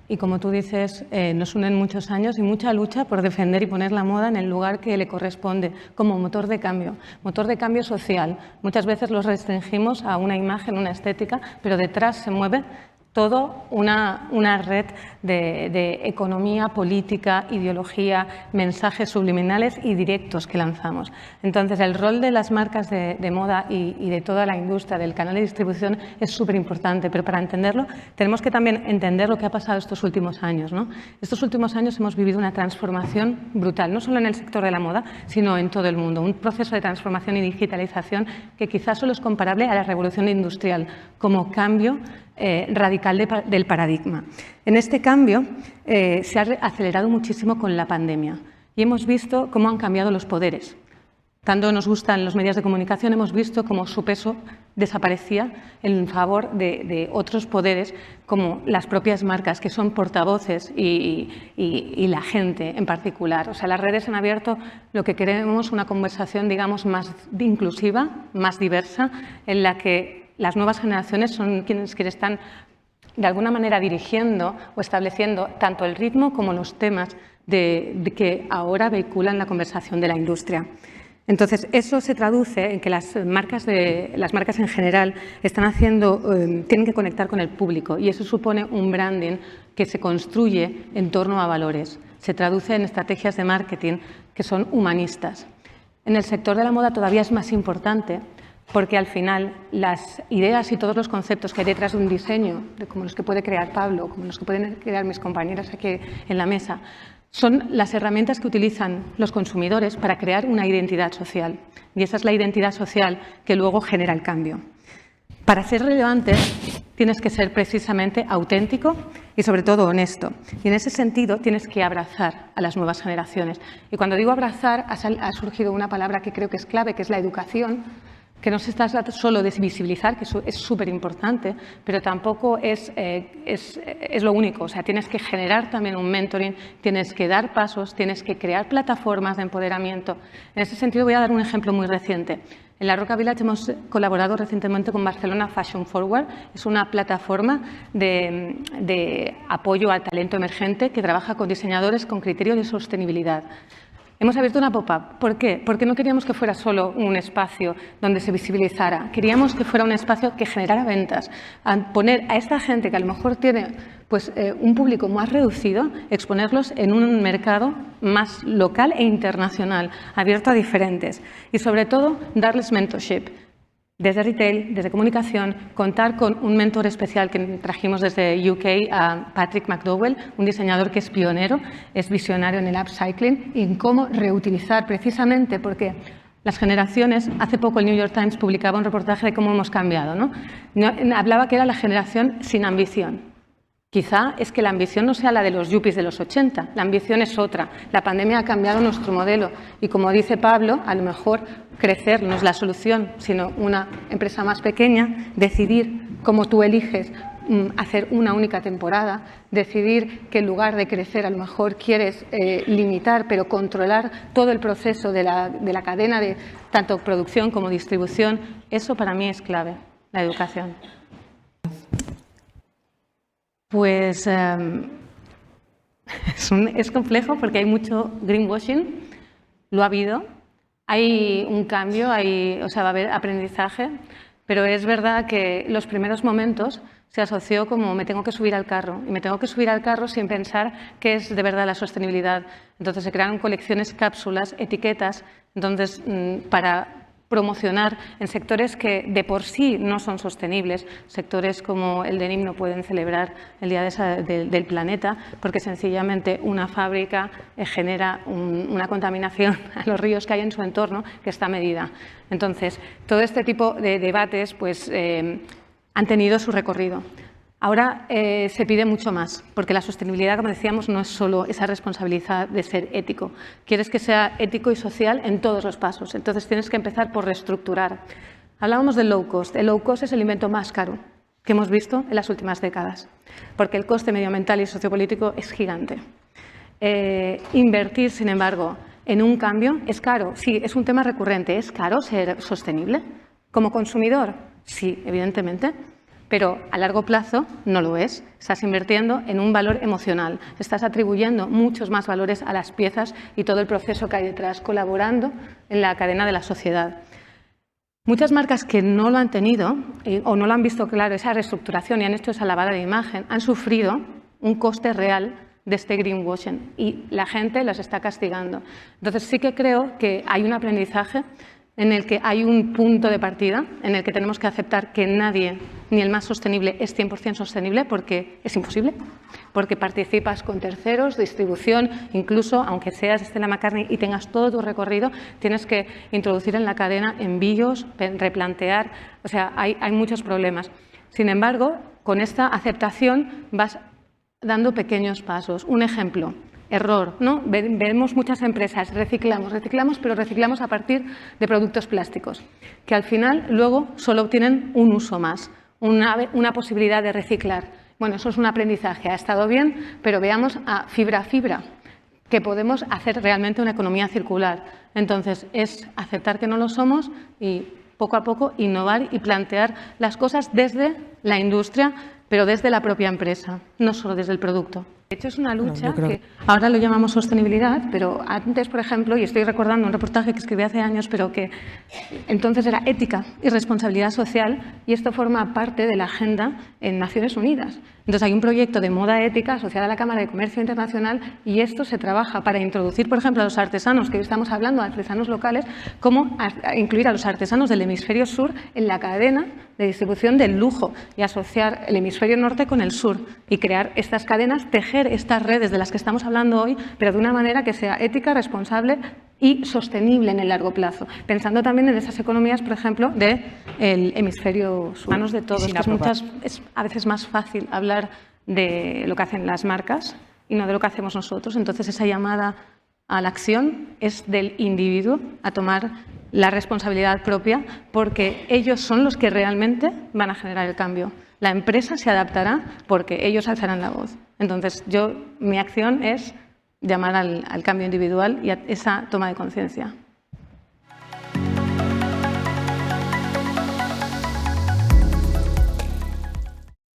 y, como tú dices, nos unen muchos años y mucha lucha por defender y poner la moda en el lugar que le corresponde, como motor de cambio social. Muchas veces los restringimos a una imagen, una estética, pero detrás se mueve todo una red de economía, política, ideología, mensajes subliminales y directos que lanzamos. Entonces, el rol de las marcas de moda y de toda la industria, del canal de distribución, es súper importante, pero para entenderlo tenemos que también entender lo que ha pasado estos últimos años, ¿no? Estos últimos años hemos vivido una transformación brutal, no solo en el sector de la moda, sino en todo el mundo. Un proceso de transformación y digitalización que quizás solo es comparable a la revolución industrial como cambio radical del paradigma. En este cambio se ha acelerado muchísimo con la pandemia y hemos visto cómo han cambiado los poderes. Tanto nos gustan los medios de comunicación, hemos visto cómo su peso desaparecía en favor de otros poderes, como las propias marcas, que son portavoces y la gente en particular. O sea, las redes han abierto lo que queremos, una conversación, digamos, más inclusiva, más diversa, en la que las nuevas generaciones son quienes están de alguna manera dirigiendo o estableciendo tanto el ritmo como los temas que ahora vehiculan la conversación de la industria. Entonces, eso se traduce en que las marcas en general tienen que conectar con el público, y eso supone un branding que se construye en torno a valores. Se traduce en estrategias de marketing que son humanistas. En el sector de la moda todavía es más importante, porque al final las ideas y todos los conceptos que hay detrás de un diseño, como los que puede crear Pablo, como los que pueden crear mis compañeras aquí en la mesa, son las herramientas que utilizan los consumidores para crear una identidad social. Y esa es la identidad social que luego genera el cambio. Para ser relevante tienes que ser precisamente auténtico y sobre todo honesto. Y en ese sentido tienes que abrazar a las nuevas generaciones. Y cuando digo abrazar ha surgido una palabra que creo que es clave, que es la educación, que no se trata solo de visibilizar, que eso es súper importante, pero tampoco es lo único. O sea, tienes que generar también un mentoring, tienes que dar pasos, tienes que crear plataformas de empoderamiento. En ese sentido voy a dar un ejemplo muy reciente. En la Roca Village hemos colaborado recientemente con Barcelona Fashion Forward. Es una plataforma de apoyo al talento emergente que trabaja con diseñadores con criterio de sostenibilidad. Hemos abierto una pop-up. ¿Por qué? Porque no queríamos que fuera solo un espacio donde se visibilizara. Queríamos que fuera un espacio que generara ventas. A poner a esta gente que a lo mejor tiene un público más reducido, exponerlos en un mercado más local e internacional, abierto a diferentes. Y sobre todo, darles mentorship. Desde retail, desde comunicación, contar con un mentor especial que trajimos desde UK, a Patrick McDowell, un diseñador que es pionero, es visionario en el upcycling y en cómo reutilizar, precisamente porque las generaciones, hace poco el New York Times publicaba un reportaje de cómo hemos cambiado, ¿no? Hablaba que era la generación sin ambición. Quizá es que la ambición no sea la de los yuppies de los 80, la ambición es otra. La pandemia ha cambiado nuestro modelo y, como dice Pablo, a lo mejor crecer no es la solución, sino una empresa más pequeña, decidir cómo tú eliges hacer una única temporada, decidir que en lugar de crecer a lo mejor quieres limitar, pero controlar todo el proceso de la cadena de tanto producción como distribución. Eso para mí es clave, la educación. Pues es complejo porque hay mucho greenwashing, lo ha habido, hay un cambio, va a haber aprendizaje, pero es verdad que los primeros momentos se asoció como me tengo que subir al carro y me tengo que subir al carro sin pensar qué es de verdad la sostenibilidad. Entonces se crearon colecciones, cápsulas, etiquetas, entonces para promocionar en sectores que de por sí no son sostenibles, sectores como el denim no pueden celebrar el Día del Planeta porque sencillamente una fábrica genera una contaminación a los ríos que hay en su entorno que está medida. Entonces, todo este tipo de debates han tenido su recorrido. Ahora se pide mucho más, porque la sostenibilidad, como decíamos, no es solo esa responsabilidad de ser ético. Quieres que sea ético y social en todos los pasos, entonces tienes que empezar por reestructurar. Hablábamos del low cost. El low cost es el invento más caro que hemos visto en las últimas décadas, porque el coste medioambiental y sociopolítico es gigante. Invertir, sin embargo, en un cambio es caro. Sí, es un tema recurrente. ¿Es caro ser sostenible? Como consumidor, sí, evidentemente. pero a largo plazo no lo es. Estás invirtiendo en un valor emocional, estás atribuyendo muchos más valores a las piezas y todo el proceso que hay detrás, colaborando en la cadena de la sociedad. Muchas marcas que no lo han tenido o no lo han visto claro, esa reestructuración, y han hecho esa lavada de imagen, han sufrido un coste real de este greenwashing y la gente los está castigando. Entonces sí que creo que hay un aprendizaje en el que hay un punto de partida, en el que tenemos que aceptar que nadie, ni el más sostenible, es 100% sostenible, porque es imposible, porque participas con terceros, distribución, incluso aunque seas Stella McCartney y tengas todo tu recorrido, tienes que introducir en la cadena envíos, replantear, o sea, hay muchos problemas. Sin embargo, con esta aceptación vas dando pequeños pasos. Un ejemplo. Error, ¿no? Vemos muchas empresas, reciclamos, pero reciclamos a partir de productos plásticos, que al final luego solo tienen un uso más, una posibilidad de reciclar. Bueno, eso es un aprendizaje, ha estado bien, pero veamos a fibra, que podemos hacer realmente una economía circular. Entonces, es aceptar que no lo somos y poco a poco innovar y plantear las cosas desde la industria, pero desde la propia empresa, no solo desde el producto. De hecho, es una lucha que ahora lo llamamos sostenibilidad, pero antes, por ejemplo, y estoy recordando un reportaje que escribí hace años, pero que entonces era ética y responsabilidad social, y esto forma parte de la agenda en Naciones Unidas. Entonces, hay un proyecto de moda ética asociado a la Cámara de Comercio Internacional y esto se trabaja para introducir, por ejemplo, a los artesanos, que hoy estamos hablando, artesanos locales, cómo incluir a los artesanos del hemisferio sur en la cadena de distribución del lujo y asociar el hemisferio norte con el sur y crear estas cadenas, tejer estas redes de las que estamos hablando hoy, pero de una manera que sea ética, responsable y sostenible en el largo plazo, pensando también en esas economías, por ejemplo, del hemisferio sur. Manos de todos, que es a veces más fácil hablar de lo que hacen las marcas y no de lo que hacemos nosotros. Entonces, esa llamada a la acción es del individuo a tomar la responsabilidad propia, porque ellos son los que realmente van a generar el cambio. La empresa se adaptará porque ellos alzarán la voz. Entonces, mi acción es llamar al cambio individual y a esa toma de conciencia.